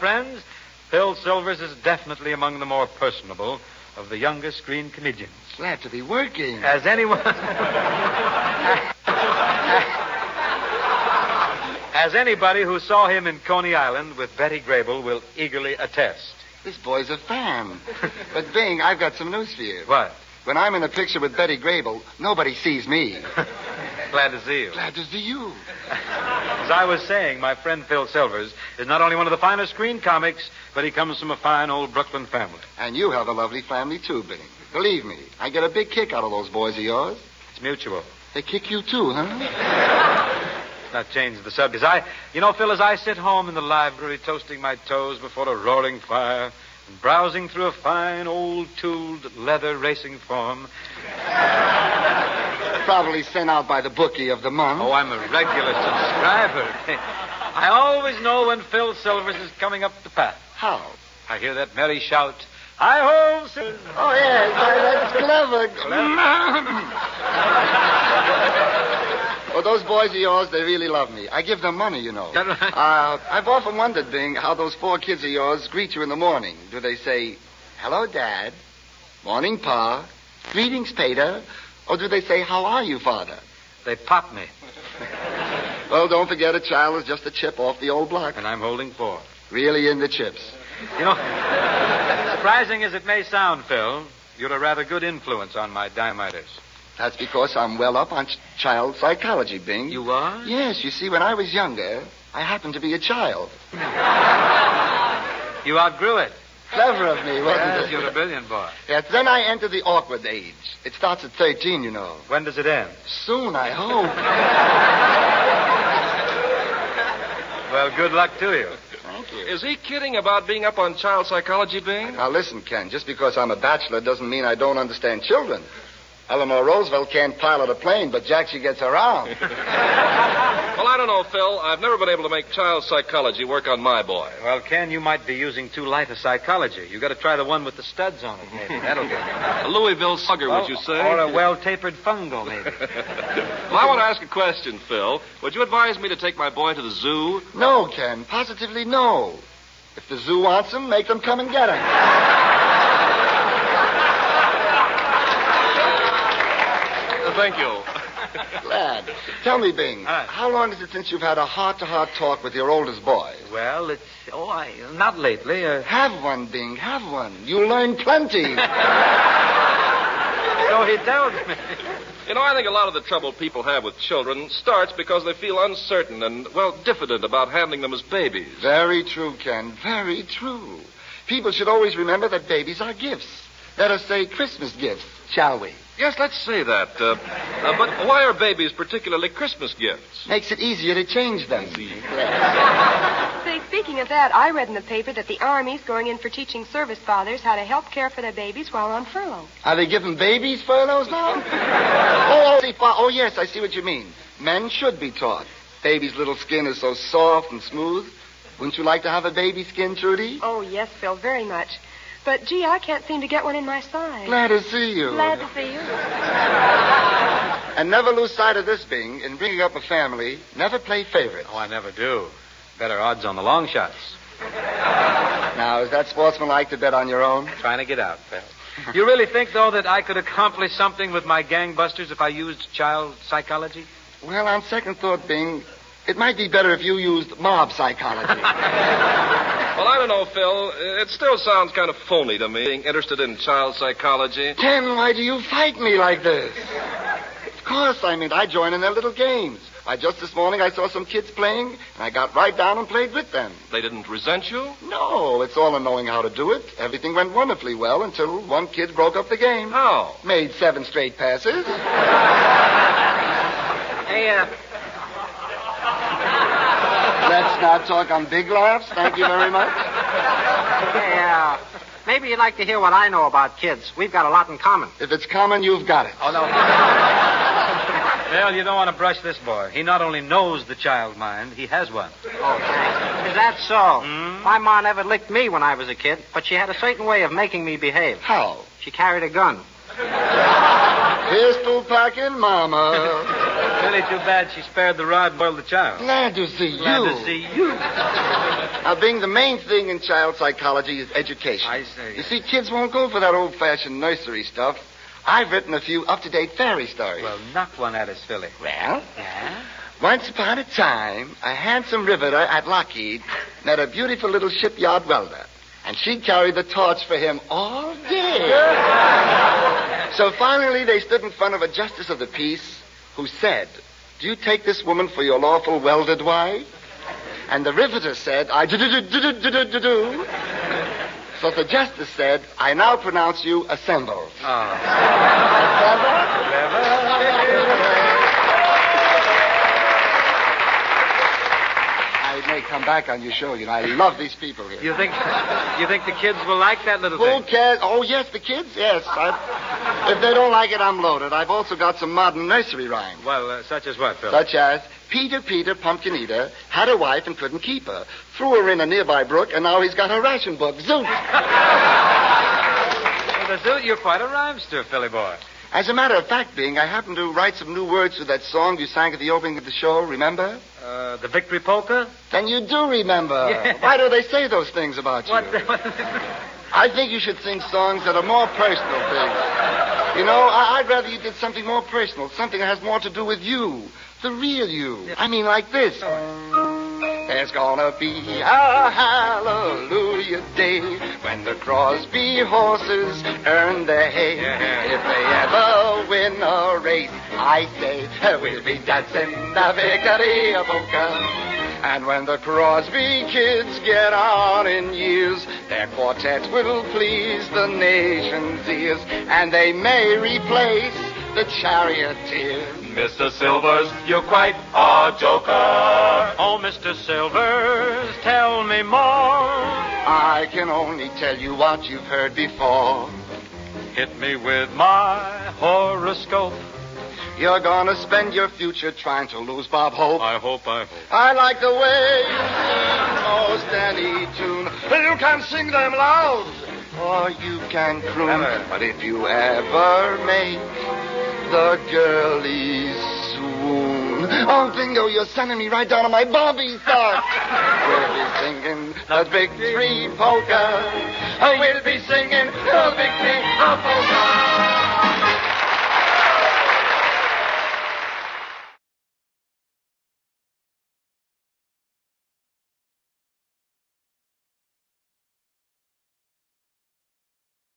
Friends, Phil Silvers is definitely among the more personable of the younger screen comedians. Glad to be working. As anyone... As anybody who saw him in Coney Island with Betty Grable will eagerly attest. This boy's a fan. But, Bing, I've got some news for you. What? When I'm in a picture with Betty Grable, nobody sees me. Glad to see you. Glad to see you. As I was saying, my friend Phil Silvers is not only one of the finest screen comics, but he comes from a fine old Brooklyn family. And you have a lovely family, too, Bing. Believe me, I get a big kick out of those boys of yours. It's mutual. They kick you, too, huh? Not change the subject. Phil, as I sit home in the library toasting my toes before a roaring fire and browsing through a fine old tooled leather racing form. Probably sent out by the bookie of the month. Oh, I'm a regular subscriber. I always know when Phil Silvers is coming up the path. How? I hear that merry shout, "Hi-ho, Silvers!" Oh, yes, that's clever. Well, those boys of yours, they really love me. I give them money, you know. That right? I've often wondered, Bing, how those 4 kids of yours greet you in the morning. Do they say, "Hello, Dad. Morning, Pa. Greetings, Peter." Or do they say, "How are you, Father?" They pop me. Well, don't forget a child is just a chip off the old block. And I'm holding 4. Really in the chips. Surprising as it may sound, Phil, you're a rather good influence on my dimiters. That's because I'm well up on child psychology, Bing. You are? Yes, you see, when I was younger, I happened to be a child. You outgrew it. Clever of me, wasn't it? You're a brilliant boy. Yes, then I entered the awkward age. It starts at 13, you know. When does it end? Soon, I hope. Well, good luck to you. Thank you. Is he kidding about being up on child psychology, Bing? Now, listen, Ken, just because I'm a bachelor doesn't mean I don't understand children. Eleanor Roosevelt can't pilot a plane, but Jack, she gets around. Well, I don't know, Phil. I've never been able to make child psychology work on my boy. Well, Ken, you might be using too light a psychology. You got to try the one with the studs on it, maybe. That'll do. A Louisville slugger, would you say? Or a well-tapered fungo, maybe. Well, I want to ask a question, Phil. Would you advise me to take my boy to the zoo? No, Ken, positively no. If the zoo wants him, make them come and get him. Thank you. Glad. Tell me, Bing, how long is it since you've had a heart-to-heart talk with your oldest boy? Well, not lately. Have one, Bing, have one. You'll learn plenty. So he tells me. I think a lot of the trouble people have with children starts because they feel uncertain and, diffident about handling them as babies. Very true, Ken, very true. People should always remember that babies are gifts. Let us say Christmas gifts, shall we? Yes, let's say that. But why are babies particularly Christmas gifts? Makes it easier to change them. Say, speaking of that, I read in the paper that the Army's going in for teaching service fathers how to help care for their babies while on furlough. Are they giving babies furloughs now? Yes, I see what you mean. Men should be taught. Baby's little skin is so soft and smooth. Wouldn't you like to have a baby skin, Trudy? Oh, yes, Phil, very much. But, gee, I can't seem to get one in my size. Glad to see you. Glad to see you. And never lose sight of this, Bing. In bringing up a family, never play favorites. Oh, I never do. Better odds on the long shots. Now, is that sportsmanlike to bet on your own? Trying to get out, Phil. You really think, though, that I could accomplish something with my gangbusters if I used child psychology? Well, on second thought, Bing, it might be better if you used mob psychology. Well, I don't know, Phil. It still sounds kind of phony to me, being interested in child psychology. Ken, why do you fight me like this? Of course, I join in their little games. Just this morning I saw some kids playing, and I got right down and played with them. They didn't resent you? No, it's all in knowing how to do it. Everything went wonderfully well until one kid broke up the game. How? Made 7 straight passes. Hey, Let's not talk on big laughs. Thank you very much. Hey, maybe you'd like to hear what I know about kids. We've got a lot in common. If it's common, you've got it. Oh, no. Well, you don't want to brush this boy. He not only knows the child mind, he has one. Oh, thanks. Is that so? My ma never licked me when I was a kid, but she had a certain way of making me behave. How? She carried a gun. Pistol packing mama. Really too bad she spared the rod and boiled the child. Glad to see you. Glad to see you. Now, Bing, the main thing in child psychology is education. I see. You see, kids won't go for that old-fashioned nursery stuff. I've written a few up-to-date fairy stories. Well, knock one at us, Philly. Well, Yeah? once upon a time, a handsome riveter at Lockheed met a beautiful little shipyard welder. And she carried the torch for him all day. So finally, they stood in front of a justice of the peace who said, "Do you take this woman for your lawful welded wife?" And the riveter said, "I do." So the justice said, "I now pronounce you assembled." I may come back on your show. You know, I love these people here. You think the kids will like that little Who thing? cares? Oh, yes, the kids? Yes. If they don't like it, I'm loaded. I've also got some modern nursery rhymes. Well, such as what, Philly? Such as, Peter, pumpkin eater, had a wife and couldn't keep her. Threw her in a nearby brook, and now he's got her ration book. Zoot! Well, you're quite a rhymester, Philly boy. As a matter of fact, Bing, I happened to write some new words to that song you sang at the opening of the show, remember? The Victory Polka? Then you do remember. Yeah. Why do they say those things about you? What? I think you should sing songs that are more personal, Bing. You know, I'd rather you did something more personal, something that has more to do with you, the real you. I mean, like this. There's gonna be a hallelujah day when the Crosby horses earn their hay. If they ever win a race, I say we'll be dancing the Victory Polka. And when the Crosby kids get on in years, their quartet will please the nation's ears, and they may replace the charioteers. Mr. Silvers, you're quite a joker. Oh, Mr. Silvers, tell me more. I can only tell you what you've heard before. Hit me with my horoscope. You're gonna spend your future trying to lose Bob Hope. I hope. I like the way you sing most any tune. You can sing them loud, or you can croon. But if you ever make the girlies swoon, oh, Bingo, you're sending me right down to my Bobby star. We'll be singing the Victory Polka. We'll be singing the Victory Polka.